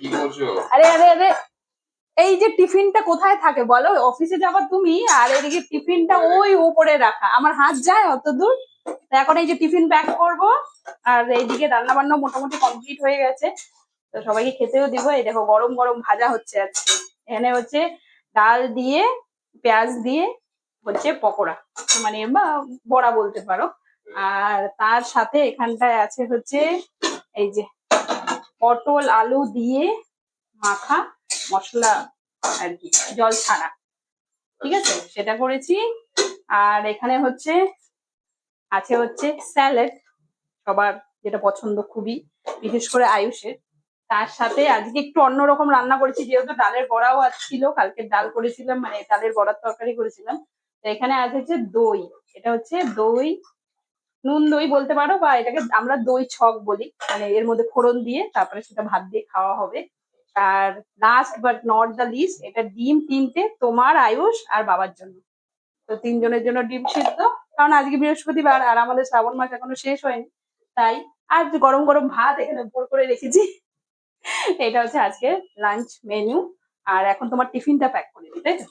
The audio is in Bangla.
কি করছো? আরে আরে আরে, এই যে টিফিনটা কোথায় থাকে বলো? অফিসে যাবা তুমি, আর এদিকে টিফিনটা ওই উপরে রাখা, আমার হাত যায় অত দূর। তো এখন এই যে টিফিন প্যাক করব, আর এইদিকে রান্না বান্না মোটামুটি কমপ্লিট হয়ে গেছে। তো সবাইকে খেতেও দিব। এই দেখো গরম গরম ভাজা হচ্ছে আজকে। এখানে হচ্ছে ডাল দিয়ে, পেঁয়াজ দিয়ে হচ্ছে পকোড়া, মানে বা বড়া বলতে পারো। আর তার সাথে এখানটায় আছে হচ্ছে এই যে পটল আলু দিয়ে মাখা মশলা আর কি, জল ছাড়া, ঠিক আছে, সেটা করেছি। আর এখানে হচ্ছে আছে হচ্ছে স্যালাড, সবার যেটা পছন্দ খুবই, বিশেষ করে আয়ুষের। তার সাথে আজকে একটু অন্যরকম রান্না করেছি, যেহেতু ডালের বড়াও ছিল, কালকে ডাল করেছিলাম, মানে ডালের বড়ার তরকারি করেছিলাম। তো এখানে আছে হচ্ছে দই, এটা হচ্ছে দই, নুন দই বলতে পারো, বা এটাকে আমরা দই ছক বলি, মানে এর মধ্যে ফোড়ন দিয়ে তারপরে সেটা ভাত দিয়ে খাওয়া হবে। আর last but not the least, এটা ডিম 3টে, তোমার, আয়ুষ আর বাবার জন্য। তো 3জনের জন্য ডিম সিদ্ধ, কারণ আজকে বৃহস্পতিবার আর আমাদের শ্রাবণ মাস এখনো শেষ হয়নি, তাই। আর গরম গরম ভাত এখানে উপর করে রেখেছি। এটা হচ্ছে আজকে লাঞ্চ মেনু। আর এখন তোমার টিফিনটা প্যাক করে দিই, তাই তো?